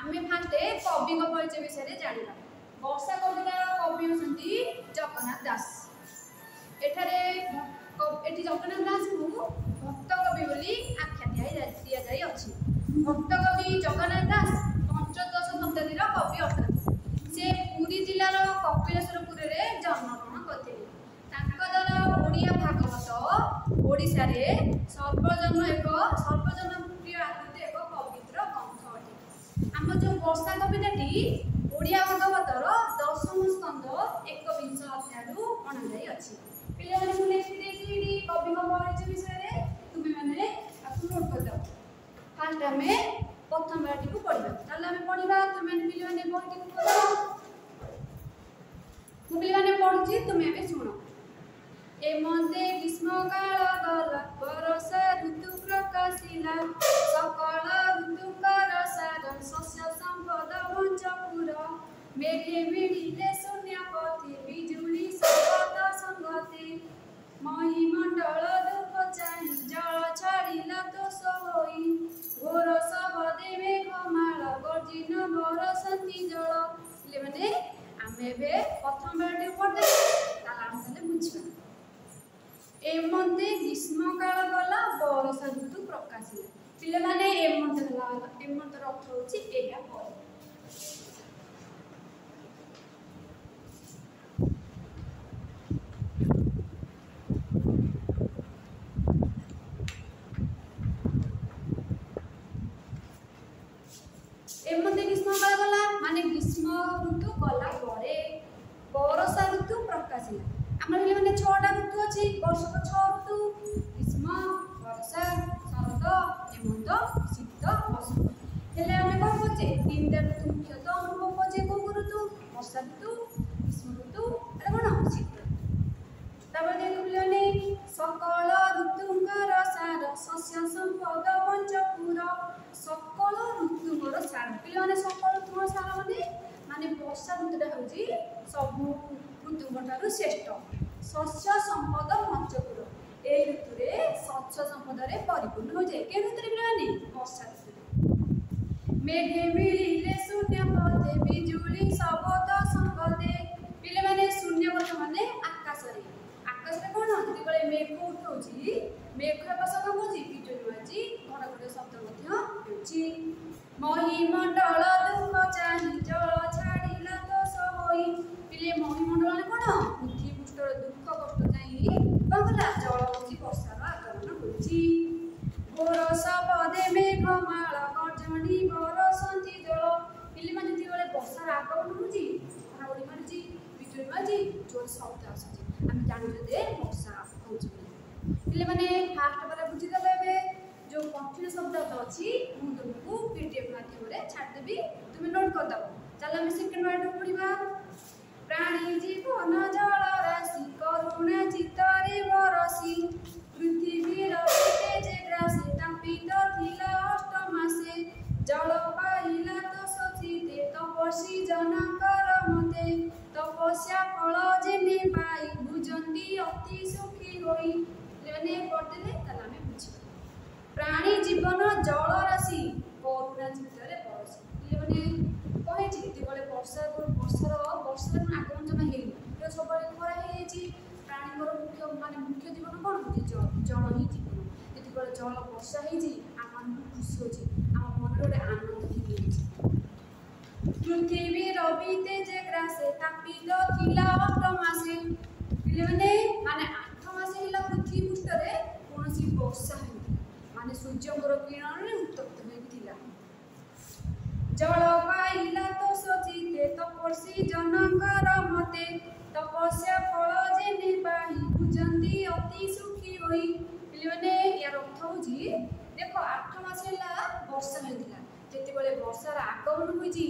आमे फास्ट कवि को परिचय विषय जानिबा। वर्षा कवितार कवि होसंती जगन्नाथ दास। एठी जगन्नाथ दास को भक्त कवि बोली आख्या दिया जाई अछि। भक्त कवि जगन्नाथ दास पंचदश शताब्दीर कवि अटंती। से पुरी जिलार कपिलेश्वरपुर रे जन्मग्रहण करथिले। तांका द्वारा ओडिया भागवत ओडिसा रे सर्वजनप्रिय आकृति एक पवित्र ग्रंथ अटे। आम जो वर्षा कविताटी ओडिया भागवतर दशम स्कंद 21 अध्याय अणा जाई अछि। पिले माने मु लेखि देखि कवि को परिचय विषय रे तुमे माने आपु नोट कर दो। फास्ट हमें प्रथम बाटी को पढिबा। ताले हमें पढिबा तुमे पिले माने बहिटी को पढो। मु पिले माने पढुची तुमे ए सुनो। ए मते ग्रीष्म काल गला वर्षा ऋतु प्रकाशिला सकल ऋतुकर सार शस्य संपद वंचपुर मेघे मिलिले शून्य पथि बिजुली सर्वत संगति महीमंडल दुख चाहि जल छाड़िला दोष होई घोर शबदे मेघमाल गर्जिन बरसंती जल। ले माने आमे बे प्रथम बाटी पढे ताला हम तले बुझिबा। एमते ग्रीष्म काल गला वर्षा ऋतु प्रकाशिला। पिले माने एमते गला एमते अर्थ होची एया पर। एमते ग्रीष्म काल गला माने ग्रीष्म ऋतु गला परे वर्षा ऋतु प्रकाशिला। हमर पिले माने 6टा ऋतु अछि। वर्ष को 6 ऋतु ग्रीष्म वर्षा शरद हेमंत शीत बसंत। हेले हमें कोन होचे 3टा ऋतु मुख्यतः अनुभव होचे। कोन ऋतु वर्षा ऋतु ग्रीष्म ऋतु अरे कोन शीत। तब देखु पिले माने सकल ऋतुंकर सार शस्य संपद पंचपुर सकल ऋतुंकर सार। पिले माने सकल ऋतुंकर सार माने वर्षा ऋतुटा होची सब ऋतुंकठारु श्रेष्ठ। शस्य संपद पंचपुर ए ऋतु रे शस्य संपद रे परिपूर्ण हो जाए। के ऋतु रे माने वर्षा ऋतु। मेघे मिलिले शून्य पथे बिजुली सबद संगते। पिले माने शून्य पथ माने आकाश रे कोन जति बळे मेघ उठौची मेघ बसक होची बिजुली बाजी घडघड शब्द मध्य होची। महीमंडल दुख चाहि जल छाड़िला दोष होई। पिले महीमंडल माने कोन पृथ्वी पृष्ठर दुख कष्ट चाहि बगला जल होची वर्षार आगमन होची। घोर शबदे मेघमाल गर्जनी बरसंती जल। पिले माने जति बळे वर्षार आगमन होची घडघडी मारुची बिजुली बाजी जोर शब्द आସୁची। हम जानु जे वर्षा होची। पिले माने फास्ट बारे बुझी देबे। बे जो कठिन शब्द अछि मु तुमको पीडीएफ माध्यम रे छाड़ देबी तुम नोट कर दबो। चल हम सेकंड वर्ड पढिबा। प्राणी जीवन जल राशि करुणा चित्तरे बरसी पृथ्वी रविते जे ग्रासे तापित थिला अष्टमासे जल पाइला तो सचिते तपस्वी जनकर मते तपस्या फल जेने पाई बुझंती अति सुखी होई। लेने पढले तला में बुझी। प्राणी जीवन जल राशि करुणा चित्तरे बरसी। लेने कहे चित्ते बळे वर्षार आगमन जमा हेई तो सबले खरा हेई छि। प्राणी मुख्य जीवन कोन होची जल ही जीवन। जति बळे जल वर्षा हेई छि आमन खुशी होची आम मन रे आनंद हेई छि। पृथ्वी रविते जे ग्रासे तापित थिला अष्टमासे। पिले माने 8 मास हिला पृथ्वी पृष्ठ रे कोनसी वर्षा हेई माने सूर्यंकर किरण रे उत्तप्त होई थिला। जल पाइला तो सचिते तपस्वी जनकर मते तपस्या फल जेने पाई बुझंती अति सुखी होई। पिले माने यार अर्थ होची देखो 8 मास हिला वर्षा हेतिला। जति बळे वर्षार आगमन होईची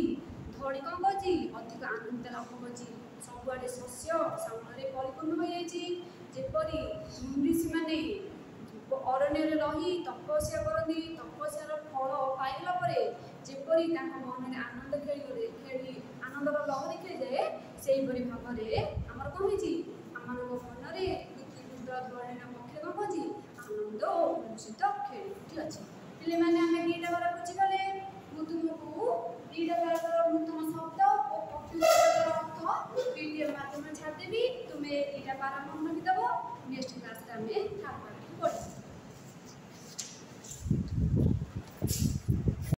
धड़ी कौन करछि अधिक आनंद लाभ करछि। सबुआडे शस्य सामने परिपूर्ण हो जाइछि। जेपरि ऋषि माने अरण्य रे रही तपस्या करनी तपस्यार फल पाइला परे जेपरि तांका मन रे आनंद खेली आनंदर लहरी खेली जाए सेही परि भाव रे हमर कोन होइछि हमर मन रे पृथ्वी पुत्र धरणीर पक्षे कोन होइछि आनंद उल्लसित खेली अछि। पिले माने हमें कीटा बारे बुझी गले। मु तुमको ଓଡ଼ିଆ ପାରା ମନେ ରଖିଦେବ। ନେକ୍ସଟ କ୍ଲାସରେ ଆମେ